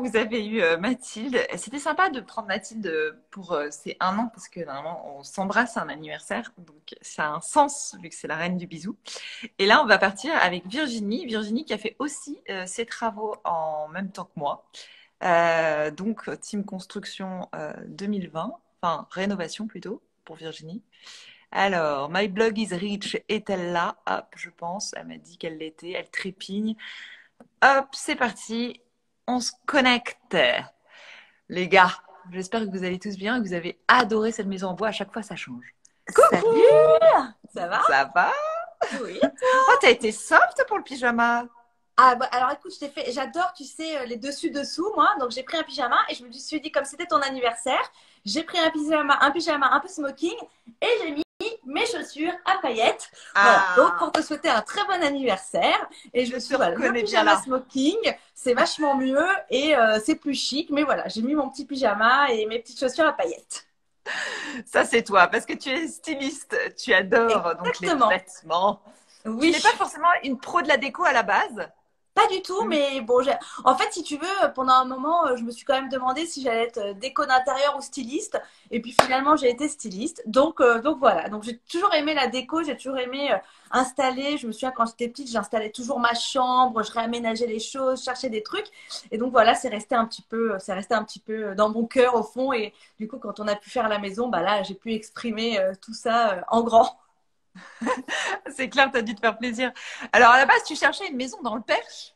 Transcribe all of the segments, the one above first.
vous avez eu Mathilde. C'était sympa de prendre Mathilde pour ses 1 an parce que normalement on s'embrasse à un anniversaire, donc ça a un sens vu que c'est la reine du bisou. Et là, on va partir avec Virginie. Virginie qui a fait aussi ses travaux en même temps que moi. Donc, team construction 2020, enfin rénovation plutôt pour Virginie. Alors, My Blog is Rich est-elle là? Hop, je pense. Elle m'a dit qu'elle l'était. Elle trépigne. Hop, c'est parti. On se connecte. Les gars, j'espère que vous allez tous bien et que vous avez adoré cette maison en bois. À chaque fois, ça change. Coucou! Salut! Ça va? Ça va? Oui. Oh, t'as été soft pour le pyjama. Ah bah, alors écoute, j'adore, tu sais, les dessus-dessous, moi. Donc j'ai pris un pyjama et je me suis dit, comme c'était ton anniversaire, j'ai pris un pyjama un peu smoking et j'ai mis mes chaussures à paillettes. Voilà. Donc pour te souhaiter un très bon anniversaire. Et je me suis dit, voilà, le reconnais bien pyjama là. smoking, c'est vachement mieux et c'est plus chic. Mais voilà, j'ai mis mon petit pyjama et mes petites chaussures à paillettes. Ça, c'est toi, parce que tu es styliste. Tu adores donc les Exactement. vêtements. Tu Oui. n'es pas forcément une pro de la déco à la base. Pas du tout, mais bon, en fait, si tu veux, pendant un moment, je me suis quand même demandé si j'allais être déco d'intérieur ou styliste. Et puis finalement, j'ai été styliste. Donc voilà. Donc j'ai toujours aimé la déco, j'ai toujours aimé installer. Je me souviens quand j'étais petite, j'installais toujours ma chambre, je réaménageais les choses, je cherchais des trucs. Et donc voilà, c'est resté un petit peu dans mon cœur au fond. Et du coup, quand on a pu faire la maison, bah là, j'ai pu exprimer tout ça en grand. C'est clair, tu as dû te faire plaisir. Alors, à la base, tu cherchais une maison dans le Perche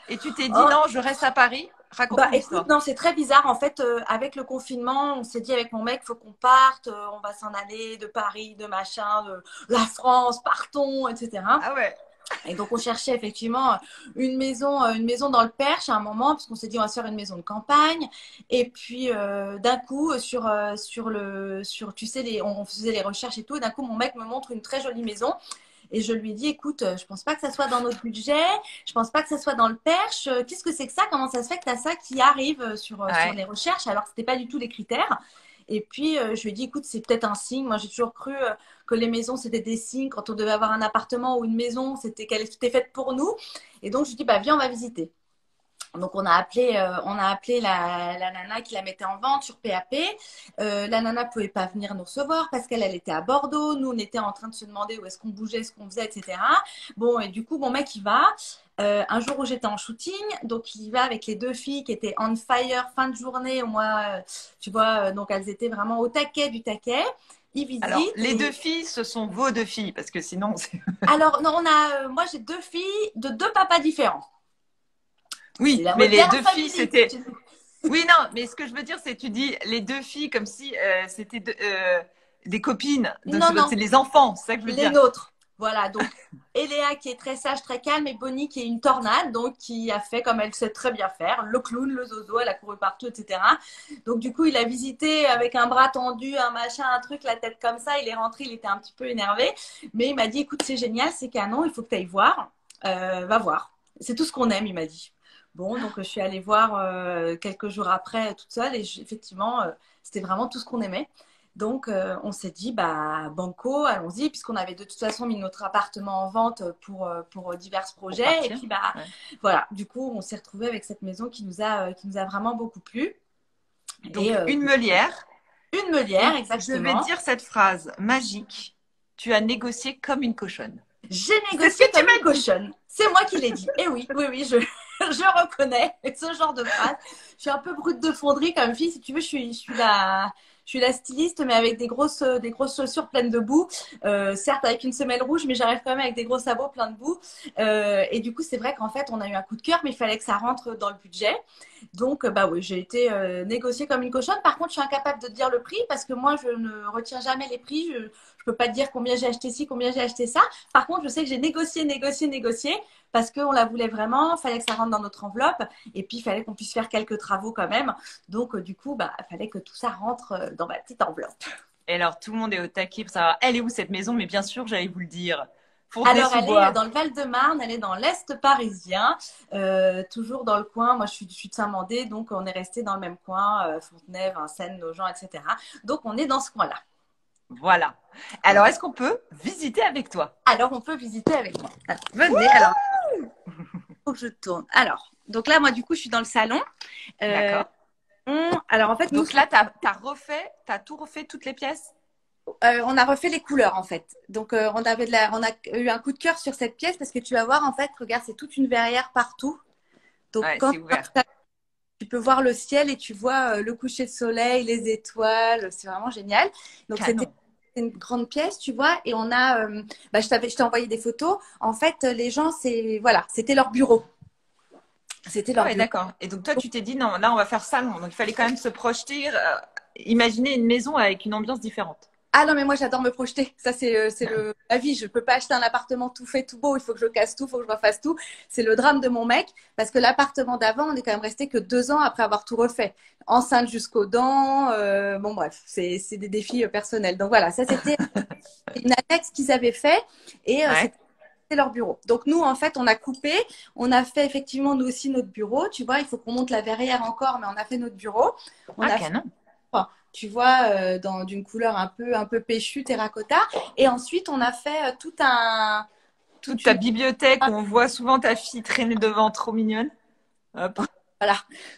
et tu t'es dit Oh, non, je reste à Paris. bah Raconte-moi écoute, l'histoire. non, c'est très bizarre. En fait, avec le confinement, on s'est dit avec mon mec, faut qu'on parte, on va s'en aller de Paris, de machin, de la France, partons, etc. Ah ouais. Et donc on cherchait effectivement une maison dans le Perche à un moment, parce qu'on s'est dit on va se faire une maison de campagne. Et puis d'un coup, tu sais, on faisait les recherches et tout. Et d'un coup, mon mec me montre une très jolie maison. Et je lui dis, écoute, je pense pas que ça soit dans notre budget, je pense pas que ça soit dans le Perche. Qu'est-ce que c'est que ça? Comment ça se fait que tu as ça qui arrive sur Ouais. les recherches alors que c'était pas du tout les critères? Et puis je lui ai dit, écoute, c'est peut-être un signe. Moi, j'ai toujours cru que les maisons c'était des signes. Quand on devait avoir un appartement ou une maison, c'était qu'elle était faite pour nous. Et donc je lui dis, bah viens, on va visiter. Donc on a appelé la nana qui la mettait en vente sur PAP. La nana pouvait pas venir nous recevoir parce qu'elle était à Bordeaux. Nous on était en train de se demander où est-ce qu'on bougeait, ce qu'on faisait, etc. Bon et du coup mon mec il va. Un jour où j'étais en shooting, donc il y va avec les deux filles qui étaient on fire fin de journée. Moi, tu vois, donc elles étaient vraiment au taquet du taquet. Ils Alors, visitent les deux et filles, ce sont vos deux filles, parce que sinon, alors non moi j'ai deux filles de deux papas différents. C'est oui, la mais les moderne deux filles, family. c'était. Oui, non, mais ce que je veux dire, c'est tu dis les deux filles comme si c'était des copines de Non c'est non. les enfants, c'est ça que je veux Les dire. nôtres. Voilà, donc Eléa qui est très sage, très calme, et Bonnie qui est une tornade, donc qui a fait comme elle sait très bien faire, le clown, le zozo, elle a couru partout, etc. Donc du coup, il a visité avec un bras tendu, un machin, un truc, la tête comme ça, il est rentré, il était un petit peu énervé, mais il m'a dit, écoute, c'est génial, c'est canon, il faut que tu ailles voir, va voir. C'est tout ce qu'on aime, il m'a dit. Bon, donc je suis allée voir quelques jours après toute seule, et effectivement, c'était vraiment tout ce qu'on aimait. Donc, on s'est dit, bah, banco, allons-y, puisqu'on avait de toute façon mis notre appartement en vente pour divers Pour projets. Et partir. puis, bah, Ouais. voilà, du coup, on s'est retrouvé avec cette maison qui nous a vraiment beaucoup plu. Et Donc, une meulière. une meulière, Et je vais exactement. dire cette phrase magique. Tu as négocié comme une cochonne. J'ai C'est ce négocié que tu comme une m'as dit. cochonne. C'est moi qui l'ai dit. Et oui, oui, oui, je reconnais ce genre de phrase. Je suis un peu brute de fonderie comme fille. Si tu veux, je suis la styliste, mais avec des grosses chaussures pleines de boue. Certes, avec une semelle rouge, mais j'arrive quand même avec des gros sabots pleins de boue. Et du coup, c'est vrai qu'en fait, on a eu un coup de cœur, mais il fallait que ça rentre dans le budget. Donc, bah oui, j'ai été négociée comme une cochonne. Par contre, je suis incapable de te dire le prix parce que moi, je ne retiens jamais les prix. Je peux pas te dire combien j'ai acheté ci, combien j'ai acheté ça. Par contre, je sais que j'ai négocié parce qu'on la voulait vraiment. Il fallait que ça rentre dans notre enveloppe et puis il fallait qu'on puisse faire quelques travaux quand même. Donc, du coup, bah, il fallait que tout ça rentre dans ma petite enveloppe. Et alors, tout le monde est au taquet pour savoir, elle est où cette maison? Mais bien sûr, j'allais vous le dire. Alors, elle est Fontenay-sous-Bois. dans le Val-de-Marne, elle est dans l'Est parisien, toujours dans le coin. Moi, je suis de Saint-Mandé, donc on est resté dans le même coin, Fontenay, Vincennes, Nogent, etc. Donc, on est dans ce coin-là. Voilà. Alors, Voilà. est-ce qu'on peut visiter avec toi? Alors, on peut visiter avec moi. Alors, Wouh. venez, alors, faut que je tourne. Alors, Donc là, moi, du coup, je suis dans le salon. Euh, D'accord. alors, en fait, nous, Donc là, t'as tout refait, toutes les pièces? on a refait les couleurs, en fait. Donc, on a eu un coup de cœur sur cette pièce parce que tu vas voir, en fait, regarde, c'est toute une verrière partout. Donc, Ouais, quand c'est ouvert. tu peux voir le ciel et tu vois le coucher de soleil, les étoiles. C'est vraiment génial. Donc, c'était Canon. une grande pièce, tu vois. Et on a, je t'ai envoyé des photos. En fait, les gens, voilà, c'était leur bureau. C'était Ah leur ouais, bureau. d'accord. Et donc toi, tu t'es dit, non, là, on va faire salon. Donc il fallait quand même se projeter, imaginer une maison avec une ambiance différente. Ah non, mais moi j'adore me projeter. Ça, c'est la vie. Je peux pas acheter un appartement tout fait, tout beau. Il faut que je casse tout, il faut que je refasse tout. C'est le drame de mon mec parce que l'appartement d'avant, on est quand même resté que 2 ans après avoir tout refait. Enceinte jusqu'aux dents. Bon, bref, c'est des défis personnels. Donc voilà, ça c'était une annexe qu'ils avaient fait et Ouais. c'était leur bureau. Donc nous, en fait, on a coupé. On a fait effectivement nous aussi notre bureau. Tu vois, il faut qu'on monte la verrière encore, mais on a fait notre bureau. On Ah, a fait canon. tu vois, d'une couleur un peu péchue, terracotta. Et ensuite, on a fait Toute toute ta une, bibliothèque où on voit souvent ta fille traîner devant, trop mignonne. Hop. voilà.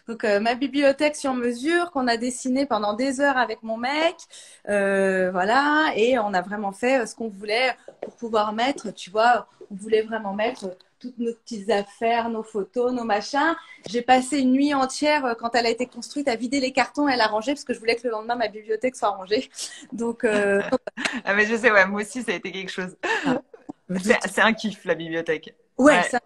Donc, ma bibliothèque sur mesure qu'on a dessinée pendant des heures avec mon mec. Voilà. Et on a vraiment fait ce qu'on voulait pour pouvoir mettre, tu vois, on voulait vraiment mettre toutes nos petites affaires, nos photos, nos machins. J'ai passé une nuit entière quand elle a été construite à vider les cartons et à la ranger parce que je voulais que le lendemain ma bibliothèque soit rangée. Donc, Ah, mais je sais, ouais, moi aussi, ça a été quelque chose. voilà. C'est un kiff, la bibliothèque. Ouais, Ouais. c'est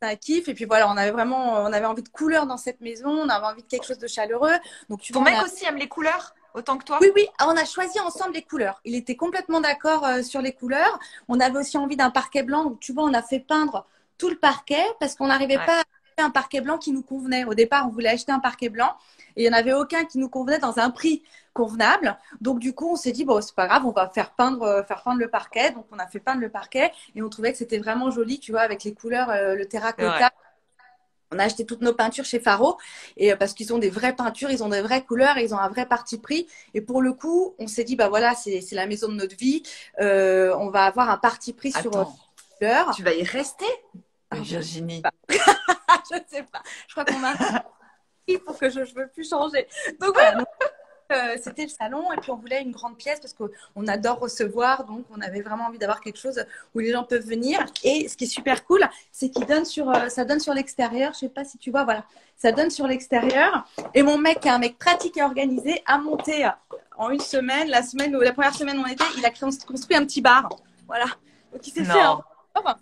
un kiff. Et puis voilà, on avait envie de couleur dans cette maison, on avait envie de quelque chose de chaleureux. Donc tu Ton vois, mec aussi aime les couleurs autant que oui, toi? oui, on a choisi ensemble les couleurs. Il était complètement d'accord sur les couleurs. On avait aussi envie d'un parquet blanc. Donc tu vois, on a fait peindre tout le parquet parce qu'on n'arrivait Ouais. pas à acheter un parquet blanc qui nous convenait. Au départ, on voulait acheter un parquet blanc et il n'y en avait aucun qui nous convenait dans un prix convenable. Donc du coup, on s'est dit, bon, c'est pas grave, on va faire peindre le parquet. Donc on a fait peindre le parquet et on trouvait que c'était vraiment joli, tu vois, avec les couleurs, le C'est vrai. terracotta. On a acheté toutes nos peintures chez Faro et parce qu'ils ont des vraies peintures, ils ont des vraies couleurs, ils ont un vrai parti pris. Et pour le coup, on s'est dit bah voilà, c'est la maison de notre vie. On va avoir un parti pris sur Attends, les couleurs. tu vas y rester? Mais Ah, je sais Virginie. pas. Je sais pas. Je crois qu'on m'a dit pour que je ne veux plus changer. Donc voilà. C'était le salon et puis on voulait une grande pièce parce qu'on adore recevoir, donc on avait vraiment envie d'avoir quelque chose où les gens peuvent venir. Et ce qui est super cool, c'est qu'il donne ça donne sur l'extérieur. Je sais pas si tu vois, voilà, ça donne sur l'extérieur. Et mon mec, qui est un mec pratique et organisé, a monté en une semaine, la première semaine où on était, il a construit un petit bar. Voilà, donc il s'est fait un Non. rebord.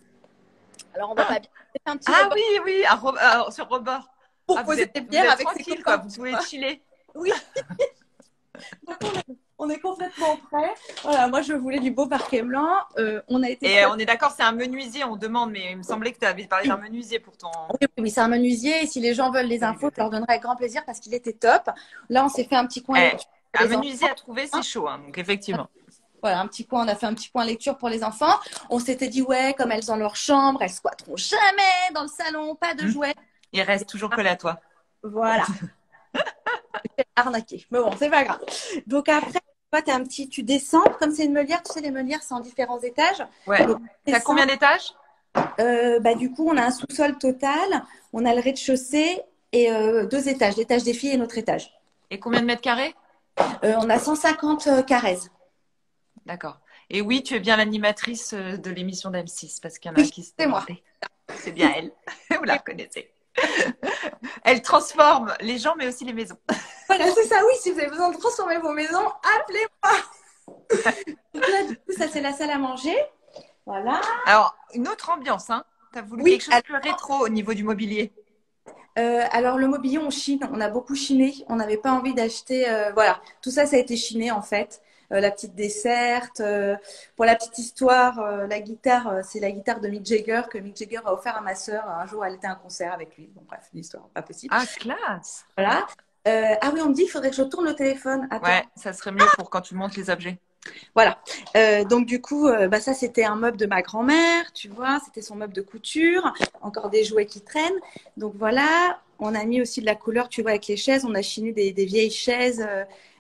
Alors on va Ah, pas bien, il s'est fait un petit ah rebord oui, oui, sur rebord. pour Ah, poser des vous bières êtes avec ses tranquille, quoi. copains. Vous Tu pouvez vois. chiller. Oui. Donc, on est complètement prêts. Voilà, moi je voulais du beau parquet blanc. On a été Et choisi. on est d'accord, c'est un menuisier, on demande, mais il me semblait que tu avais parlé d'un menuisier pour ton Oui, oui, oui, c'est un menuisier. Et si les gens veulent les ta infos, je leur bibliothèque. donnerai avec grand plaisir parce qu'il était top. Là, on s'est fait un petit coin Eh, lecture pour un les menuisier enfants. à trouver, c'est chaud, hein, donc effectivement. Voilà, on a fait un petit coin lecture pour les enfants. On s'était dit, ouais, comme elles ont leur chambre, elles squatteront jamais dans le salon, pas de Hmm. jouets. Il reste toujours collé à toi. Voilà, arnaqué. Mais bon, c'est pas grave. Donc après, toi, tu descends, comme c'est une meulière, tu sais, les meulières, c'est en différents étages. Ouais. Donc, tu T'as descends. combien d'étages? Bah, du coup, on a un sous-sol total, on a le rez-de-chaussée et 2 étages, l'étage des filles et notre étage. Et combien de mètres carrés? On a 150 carrés. D'accord. Et oui, tu es bien l'animatrice de l'émission d'M6, parce qu'il y en a un Oui, qui se c'est moi. demandait. C'est bien elle. Vous la reconnaissez. Elle transforme les gens, mais aussi les maisons. Voilà, c'est ça, oui, si vous avez besoin de transformer vos maisons, appelez-moi. Donc là, du coup, ça, c'est la salle à manger. Voilà. Alors, une autre ambiance, hein. Tu as voulu Oui, quelque chose de plus rétro au niveau du mobilier. alors le mobilier, on chine, on a beaucoup chiné. On n'avait pas envie d'acheter. Voilà, tout ça, ça a été chiné en fait. La petite desserte. Pour la petite histoire, la guitare, c'est la guitare de Mick Jagger que Mick Jagger a offert à ma sœur. Un jour, elle était à un concert avec lui. Bon, bref, une histoire pas possible. Ah, classe. Voilà. Ah oui, on me dit, il faudrait que je tourne le téléphone. Attends. Ouais, ça serait mieux pour quand tu montes les objets. Voilà. Donc du coup, bah, ça c'était un meuble de ma grand-mère, tu vois, c'était son meuble de couture, encore des jouets qui traînent. Donc voilà, on a mis aussi de la couleur, tu vois, avec les chaises, on a chiné des vieilles chaises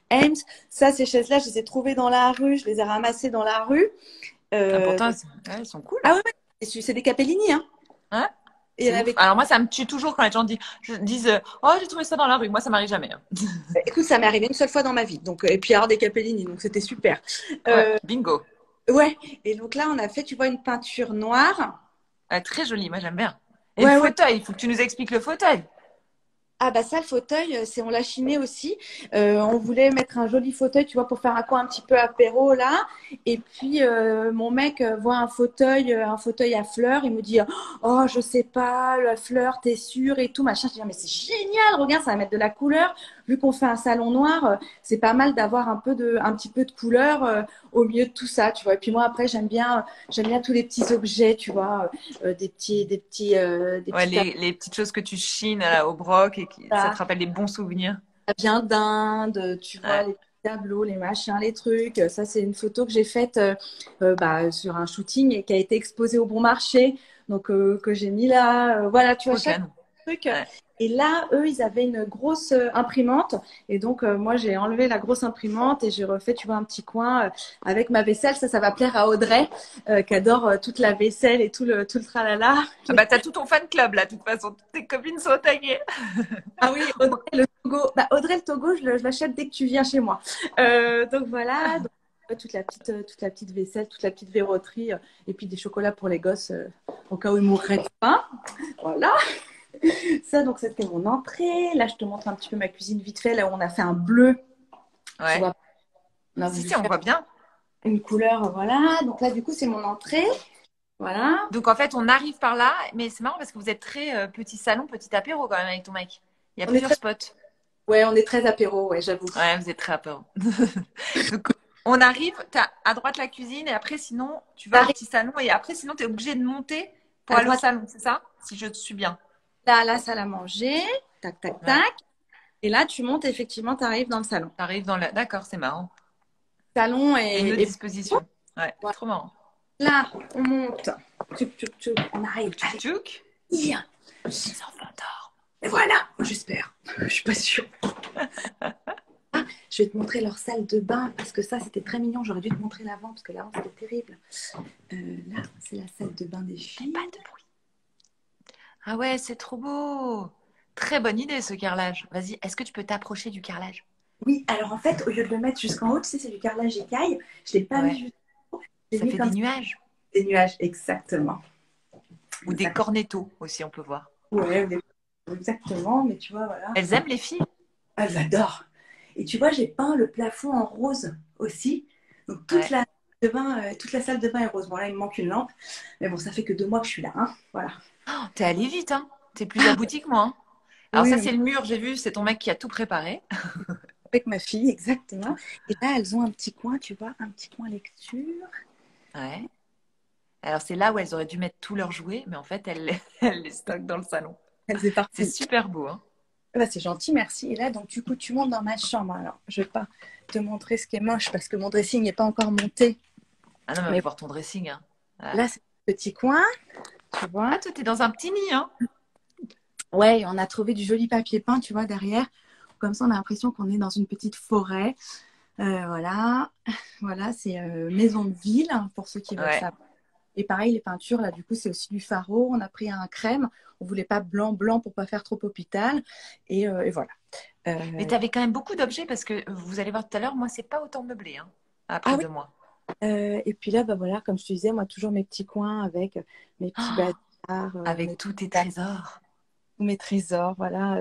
Eames. Ça, ces chaises-là, je les ai trouvées dans la rue, je les ai ramassées dans la rue. Ah, Euh, pourtant, ouais, elles sont cool. Ah ouais, ouais, c'est des Capellini, hein. Hein? Et C'est ouf. avec, Alors moi, ça me tue toujours quand les gens disent oh, j'ai trouvé ça dans la rue. Moi, ça m'arrive jamais, hein. écoute, ça m'est arrivé une seule fois dans ma vie. Donc, et puis alors des Capellini, donc c'était super. Ouais, Euh, bingo. ouais. Et donc là, on a fait, tu vois, une peinture noire. Très joli, moi j'aime bien. Et le Ouais, ouais. fauteuil, il faut que tu nous expliques le fauteuil. Ah bah ça, le fauteuil, on l'a chiné aussi. On voulait mettre un joli fauteuil, tu vois, pour faire un coin un petit peu apéro là. Et puis mon mec voit un fauteuil à fleurs. Il me dit, oh je sais pas, la fleur, t'es sûre et tout machin. Je dis, ah, mais c'est génial, regarde, ça va mettre de la couleur. Vu qu'on fait un salon noir, c'est pas mal d'avoir un petit peu de couleur au milieu de tout ça, tu vois. Et puis moi après, j'aime bien tous les petits objets, tu vois, des Ouais, petits les petites choses que tu chines là, au broc et ça te tapettes. rappelle des bons souvenirs. Ça vient d'Inde, tu vois, Ouais, les petits tableaux, les machins, les trucs. Ça, c'est une photo que j'ai faite sur un shooting et qui a été exposée au Bon Marché. Donc, que j'ai mis là. Voilà, tu vois, trop chaque canon. truc. Ouais. Et là, eux, ils avaient une grosse imprimante. Et donc, moi, j'ai enlevé la grosse imprimante et j'ai refait, tu vois, un petit coin avec ma vaisselle. Ça va plaire à Audrey, qui adore toute la vaisselle et tout le tralala. Ah bah t'as tout ton fan club là, de toute façon. Toutes tes copines sont au taquet. Ah oui, Audrey le Togo. Bah, Audrey le Togo, je l'achète dès que tu viens chez moi. Donc voilà, donc, toute la petite vaisselle, toute la petite verroterie, et puis des chocolats pour les gosses au cas où ils mourraient de faim. Voilà. Ça, donc c'était mon entrée. Là, je te montre un petit peu ma cuisine vite fait, là où on a fait un bleu. Tu Ouais. vois, on a Si, voulu si, on faire voit bien. une couleur, voilà. Donc là, du coup, c'est mon entrée. Voilà. Donc en fait, on arrive par là, mais c'est marrant parce que vous êtes très petit salon, petit apéro quand même avec ton mec. Il y a On est plusieurs très, spots. ouais, on est très apéro, ouais, j'avoue. Ouais, vous êtes très apéro. Donc on arrive, t'as à droite la cuisine et après sinon tu vas au T'arrives petit salon et après sinon tu es obligé de monter pour à aller au droite, salon, c'est ça? Si je te suis bien. là, la salle à manger. Tac, tac, Ouais. tac. Et là, tu montes, effectivement, tu arrives dans le salon. T'arrives dans la. D'accord, c'est marrant. Salon Et une autre et disposition. Ouais, voilà. trop marrant. Là, on monte. Tchouk, tchouk, tchouk. On arrive. Tchouk Allez, tchouk. viens. Les enfants dorment. Et voilà, j'espère. Je suis pas sûre. Je vais te montrer leur salle de bain parce que ça, c'était très mignon. J'aurais dû te montrer l'avant parce que l'avant, c'était terrible. Là, c'est la salle de bain des Mais filles. pas de bruit. Ah ouais, c'est trop beau. Très bonne idée ce carrelage. Vas-y, est-ce que tu peux t'approcher du carrelage? Oui, alors en fait, au lieu de le mettre jusqu'en haut, tu sais, c'est du carrelage écaille. Je l'ai pas mis Ouais. jusqu'en haut. Je l'ai Ça mis fait comme des ça, nuages. des nuages. Exactement. Ou des Exactement. cornettos aussi, on peut voir. Ouais, exactement. Mais tu vois, voilà. Elles aiment les filles? Ah, j'adore. Et tu vois, j'ai peint le plafond en rose aussi. Donc Ouais. toute la salle de bain est rose. Bon là, il me manque une lampe. Mais bon, ça fait que 2 mois que je suis là, hein. Voilà. Oh, t'es allé vite, hein? T'es plus abouti que moi, hein. Alors Oui, ça, oui, c'est le mur, j'ai vu, c'est ton mec qui a tout préparé. avec ma fille, exactement. Et là, elles ont un petit coin, tu vois, un petit coin lecture. Ouais. Alors c'est là où elles auraient dû mettre tous leurs jouets, mais en fait, elles, elles les stockent dans le salon. Elles C'est éparpillent. super beau, hein? Ah bah, c'est gentil, merci. Et là, donc du coup, tu montes dans ma chambre. Alors, je vais pas te montrer ce qui est moche parce que mon dressing n'est pas encore monté. Ah non, mais on Mais va voir ton dressing, hein. Ouais. là, c'est un petit coin, tu Ah, vois. toi, t'es dans un petit nid, hein? Ouais, on a trouvé du joli papier peint, tu vois, derrière. Comme ça, on a l'impression qu'on est dans une petite forêt. Voilà, voilà, c'est maison de ville hein, pour ceux qui veulent Ouais. ça. Et pareil, les peintures, là, du coup, c'est aussi du faro. On a pris un crème. On voulait pas blanc, blanc pour pas faire trop hôpital. Et voilà. Mais tu avais quand même beaucoup d'objets parce que vous allez voir tout à l'heure, moi, c'est pas autant meublé, hein, Ah après oui. 2 mois. Et puis là, bah voilà, comme je te disais, moi, toujours mes petits coins avec mes petits Oh, bazars, avec tous tes trésors. mes trésors. Voilà.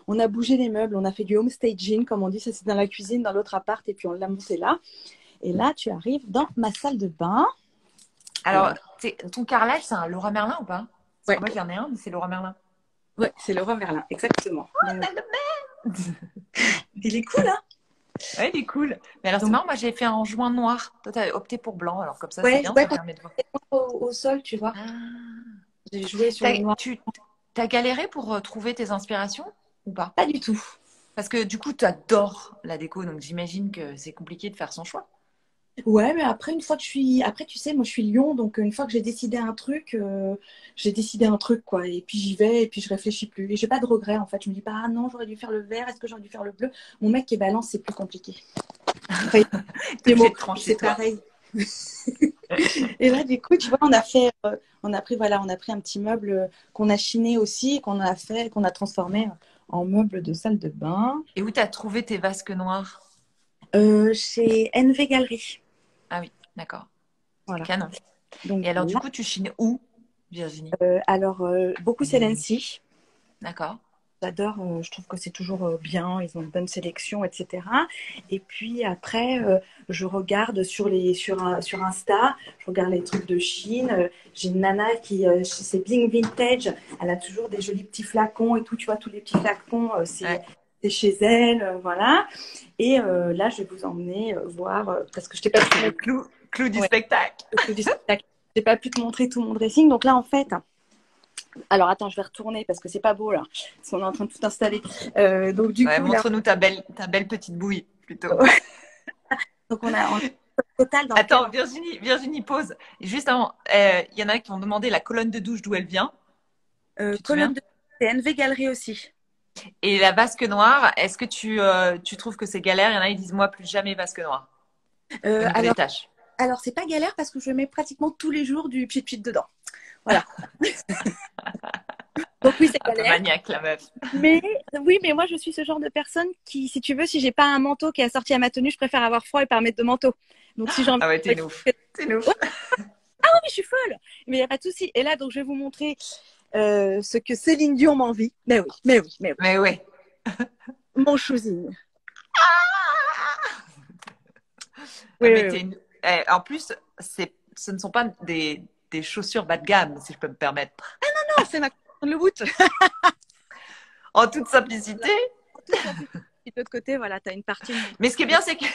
On a bougé les meubles. On a fait du home staging, comme on dit. Ça, c'est dans la cuisine, dans l'autre appart. Et puis, on l'a monté là. Et là, tu arrives dans ma salle de bain. Alors, Alors, ton carrelage, c'est un Laura Merlin ou pas? Parce que ouais, moi, j'en ai un, mais c'est Laura Merlin. ouais, c'est le roi Merlin, exactement. Donc, il est cool, hein? Ouais, il est cool. Mais alors, c'est Donc, marrant, moi, j'ai fait un joint noir. Toi, t'as opté pour blanc. Alors, comme ça, c'est ouais, bien, ouais, ça parce permet de voir. que au sol, tu vois. Ah. J'ai joué sur T'as, le noir. tu t'as galéré pour trouver tes inspirations ou pas? Pas du tout. Parce que du coup, tu adores la déco, donc j'imagine que c'est compliqué de faire son choix. Ouais, mais après, une fois que je suis. Après, tu sais, moi, je suis Lyon, donc une fois que j'ai décidé un truc, quoi. Et puis j'y vais, et puis je réfléchis plus. Et j'ai pas de regrets, en fait. Je me dis pas, ah non, j'aurais dû faire le vert, est-ce que j'aurais dû faire le bleu? Mon mec qui est balance, c'est plus compliqué. Enfin, T'es les obligé mots, de trancher, c'est toi. pareil. Et là, du coup, tu vois, on a pris un petit meuble qu'on a chiné aussi, qu'on a transformé en meuble de salle de bain Et où t'as trouvé tes vasques noirs? chez NV Galerie. Ah oui, d'accord. Voilà. Canon. Donc Et alors, du là, coup, tu chines où, Virginie? alors, beaucoup CLNC. D'accord. J'adore, je trouve que c'est toujours bien, ils ont une bonne sélection, etc. Et puis après, je regarde sur Insta, je regarde les trucs de Chine. J'ai une nana c'est Bling Vintage, elle a toujours des jolis petits flacons et tout, tu vois, tous les petits flacons, Ouais. c'est chez elle, voilà. Et là, je vais vous emmener voir, parce que je t'ai pas pu C'est le clou du ouais, spectacle. du spectacle. J'ai pas pu te montrer tout mon dressing. Donc là, en fait, alors attends, je vais retourner parce que c'est pas beau là, parce qu'on est en train de tout installer. Donc du Ouais, coup là, montre-nous ta belle petite bouille, plutôt. donc on a un total dans lequel Attends, Virginie, pause. Juste avant, il y en a qui ont demandé la colonne de douche d'où elle vient. Tu te colonne souviens? de c'est NV Galerie aussi. Et la vasque noire, est-ce que tu trouves que c'est galère? Il y en a qui disent moi plus jamais vasque noire au Euh, niveau des alors tâches. alors c'est pas galère parce que je mets pratiquement tous les jours du pchit pchit dedans. Voilà. Donc oui, c'est Un peu galère. maniaque, la meuf. Mais oui, mais moi je suis ce genre de personne qui, si tu veux, si j'ai pas un manteau qui est assorti à ma tenue, je préfère avoir froid et pas mettre de manteau. Donc si j'ai envie Ah ouais, de... t'es ouf. T'es Ouais, ouf. oui, je suis folle. Mais il n'y a pas de souci. Et là, donc je vais vous montrer ce que Céline Dion m'envie. Mais oui, mais oui, mais oui. Mais ouais. Mon choosing. Ah, Oui, mais oui, oui. en plus, ce ne sont pas des chaussures bas de gamme, si je peux me permettre. Non, c'est ma le boot. En toute simplicité. En toute simplicité. Et de l'autre côté, voilà, tu as une partie de mon Mais ce qui est bien, c'est que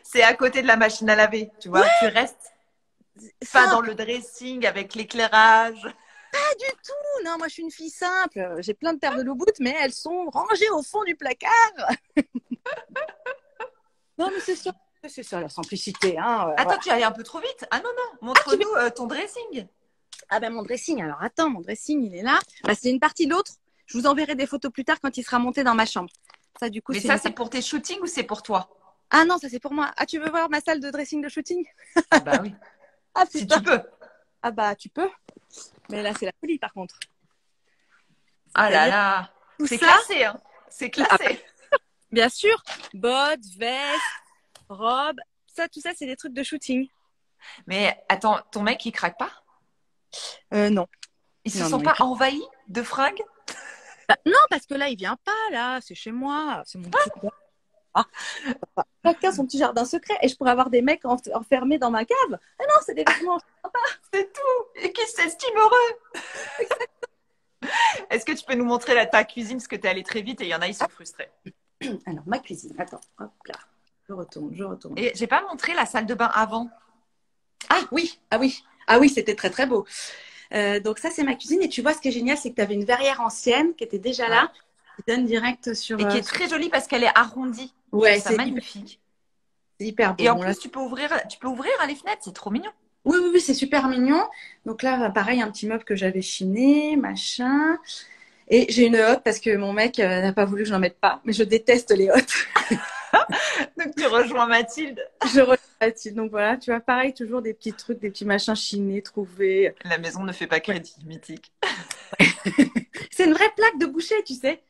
c'est à côté de la machine à laver. Tu vois, tu restes pas dans simple. le dressing avec l'éclairage. Pas du tout. Non, moi, je suis une fille simple. J'ai plein de paires de loup mais elles sont rangées au fond du placard. Non, mais c'est ça la simplicité. Hein, Attends, voilà. tu allais un peu trop vite. Ah non, non, Ah, tu veux... montre-nous ton dressing. ah ben mon dressing. Alors attends, mon dressing, il est là. Bah, c'est une partie de l'autre. Je vous enverrai des photos plus tard quand il sera monté dans ma chambre. Ça, du coup, Mais c'est ça, une... c'est pour tes shootings ou c'est pour toi? Ah non, ça c'est pour moi. Ah, tu veux voir ma salle de dressing de shooting? Ah bah oui, Ah si putain. tu peux. Ah bah tu peux. Mais là, c'est la folie par contre. Ah là C'est-à-dire là, tout c'est ça. classé, hein. C'est Ah bah, classé. bien sûr, bottes, vestes, robes, ça, tout ça, c'est des trucs de shooting. Mais attends, ton mec, il craque pas? Non, Ils se non, sont non, pas envahis de fringues? bah, non, parce que là, il vient pas, là, c'est chez moi, c'est mon petit. Ah, chacun son petit jardin secret, et je pourrais avoir des mecs enfermés dans ma cave. Ah non, c'est des vêtements. C'est tout. Et qui s'estime heureux. Est-ce que tu peux nous montrer ta cuisine parce que t'es allé très vite et il y en a, ils sont frustrés. Alors, ma cuisine, attends, hop là, je retourne, je retourne. Et j'ai pas montré la salle de bain avant. Ah oui, ah oui, ah oui, c'était très très beau. Donc ça, c'est ma cuisine, et tu vois, ce qui est génial, c'est que tu avais une verrière ancienne qui était déjà Ouais. là, qui donne direct sur... Et qui est très jolie parce qu'elle est arrondie. Je Ouais, trouve ça magnifique. c'est hyper beau. Et en Bon, là, plus, tu peux ouvrir les fenêtres, c'est trop mignon. oui, oui, oui, c'est super mignon. Donc là, pareil, un petit meuble que j'avais chiné, machin. Et j'ai une hotte parce que mon mec n'a pas voulu que je n'en mette pas. Mais je déteste les hottes. Donc tu rejoins Mathilde. Je regrette. Donc voilà, tu vois, pareil, toujours des petits trucs, des petits machins chinés, trouvés. La maison ne fait pas crédit, mythique. C'est une vraie plaque de boucher, tu sais.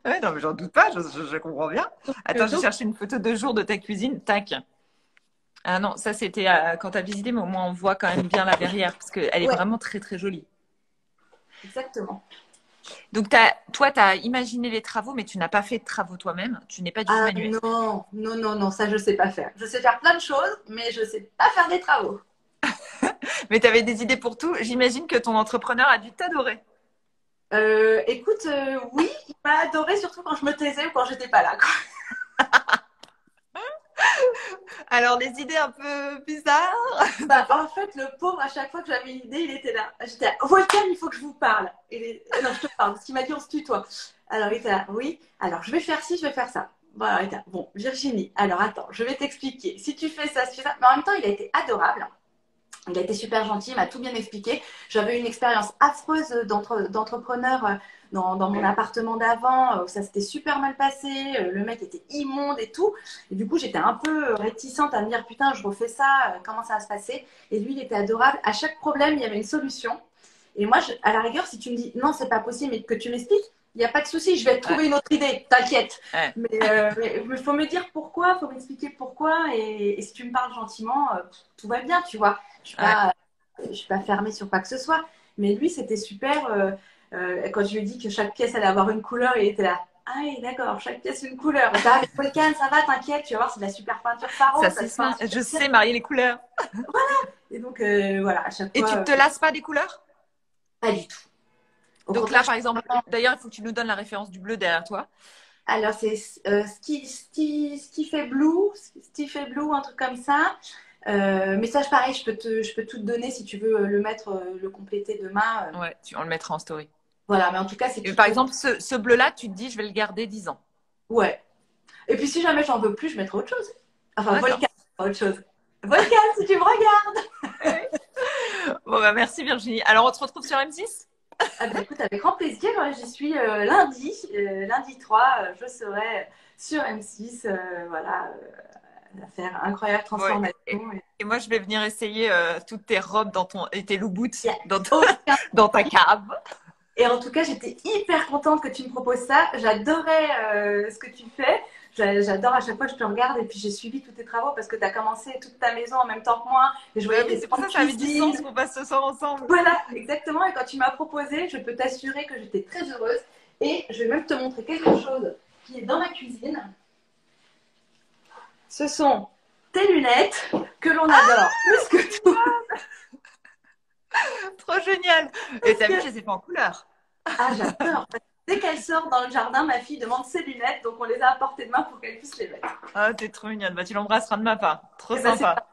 Ouais, non, mais j'en doute pas, je comprends bien. Attends, j'ai Donc, cherché une photo de jour de ta cuisine. Tac. Ah non, ça c'était quand tu as visité, mais au moins on voit quand même bien la verrière parce qu'elle est ouais, vraiment très très jolie. exactement. Donc toi, tu as imaginé les travaux, mais tu n'as pas fait de travaux toi-même. Tu n'es pas du tout Ah manuel. non, non, non, non, ça je sais pas faire. Je sais faire plein de choses, mais je sais pas faire des travaux. Mais tu avais des idées pour tout. J'imagine que ton entrepreneur a dû t'adorer. Écoute, oui, il m'a adoré surtout quand je me taisais ou quand j'étais pas là, quoi. Alors, les idées un peu bizarres. Bah, en fait, le pauvre, à chaque fois que j'avais une idée, il était là. J'étais là, Volcan, il faut que je vous parle. Non, je te parle, parce qu'il m'a dit on se tutoie. Alors, il était là, oui, alors je vais faire ci, je vais faire ça. Voilà, il était là, bon, Virginie, alors attends, je vais t'expliquer. Si tu fais ça, si tu fais ça. Mais en même temps, il a été adorable. Il a été super gentil, il m'a tout bien expliqué. J'avais une expérience affreuse d'entrepreneur dans mon appartement d'avant, où ça s'était super mal passé. Le mec était immonde et tout. Et du coup, j'étais un peu réticente à me dire, putain, je refais ça, comment ça va se passer? Et lui, il était adorable. À chaque problème, il y avait une solution. Et moi, à la rigueur, si tu me dis, non, c'est pas possible, mais que tu m'expliques, il n'y a pas de souci, je vais trouver une autre idée, t'inquiète. Ouais. Mais il faut me dire pourquoi, il faut m'expliquer pourquoi. Et si tu me parles gentiment, tout va bien, tu vois. Je suis pas fermée sur quoi que ce soit. Mais lui, c'était super. Quand je lui ai dit que chaque pièce allait avoir une couleur, il était là. Ah oui, d'accord, chaque pièce une couleur. Ah, mais Volcan, ça va, t'inquiète, tu vas voir, c'est de la super peinture Faro. Ça, c'est smart. Je sais marier les couleurs. Et donc, voilà, à chaque Et fois. tu te lasses pas des couleurs? Pas du tout. Au Donc contraire, là, par exemple, d'ailleurs, il faut que tu nous donnes la référence du bleu derrière toi. alors, c'est Steve Blue, Steve Blue, un truc comme ça. Message pareil, je peux tout te donner si tu veux le mettre, le compléter demain. Ouais, on le mettra en story. Voilà, mais en tout cas, c'est Et tout. par exemple, ce bleu-là, tu te dis, je vais le garder 10 ans. Ouais. Et puis si jamais j'en veux plus, je mettrai autre chose. Enfin, D'accord. Volcan, autre chose. Volcan, si tu me regardes. Bon, bah, merci Virginie. Alors, on se retrouve sur M6? Ah bah, écoute, avec grand plaisir. J'y suis lundi. Lundi 3, je serai sur M6. Voilà, à faire incroyable Ouais. transformation. Et moi, je vais venir essayer toutes tes robes et tes loup boots Yeah. dans ta cave. Et en tout cas, j'étais hyper contente que tu me proposes ça. J'adorais ce que tu fais. J'adore à chaque fois que je te regarde. Et puis, j'ai suivi tous tes travaux parce que tu as commencé toute ta maison en même temps que moi. Et je voyais Oui, tes c'est pour ça que ça avait du sens qu'on passe ce soir ensemble. Voilà, exactement. Et quand tu m'as proposé, je peux t'assurer que j'étais très heureuse. Et je vais même te montrer quelque chose qui est dans ma cuisine. Ce sont tes lunettes que l'on adore plus que tout. Trop génial. Et t'as vu, je les ai fait en couleur. Ah, j'adore. Dès qu'elle sort dans le jardin, ma fille demande ses lunettes, donc on les a à portée de main pour qu'elle puisse les mettre. Ah, t'es trop mignonne. Bah, tu l'embrasseras de ma part. Trop Eh ben, sympa.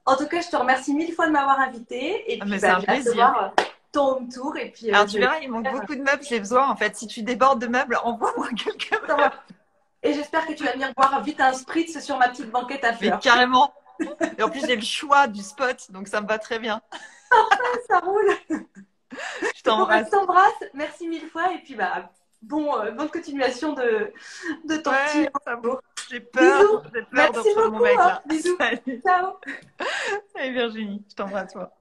en tout cas, je te remercie mille fois de m'avoir invitée. Et Ah, puis, mais c'est un j'ai hâte de plaisir. voir ton home tour. Et puis, Alors, tu verras, il manque beaucoup de meubles. J'ai besoin, en fait. Si tu débordes de meubles, envoie-moi quelqu'un. Et j'espère que tu vas venir boire vite un spritz sur ma petite banquette à Mais fleurs. carrément. Et en plus, j'ai le choix du spot, donc ça me va très bien. Ça roule. Je t'embrasse. Je t'embrasse. Merci mille fois. Et puis, bah, bonne continuation de ton petit. J'ai peur. Bisous. J'ai peur de Merci retrouver beaucoup. mon mec là. Bisous. Salut. Ciao. Salut Virginie. Je t'embrasse, toi.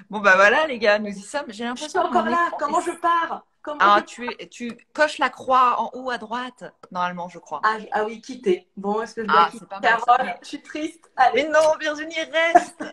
Bon, bah voilà, les gars, nous y sommes. J'ai Je suis l'impression encore que mon là. écran Comment est- je pars? Ah, tu coches la croix en haut à droite, normalement, je crois. Ah oui, quitter. Bon, est-ce que je dois quitter c'est pas mal, ça. Carole? Je suis triste. Allez. Mais non, Virginie, reste.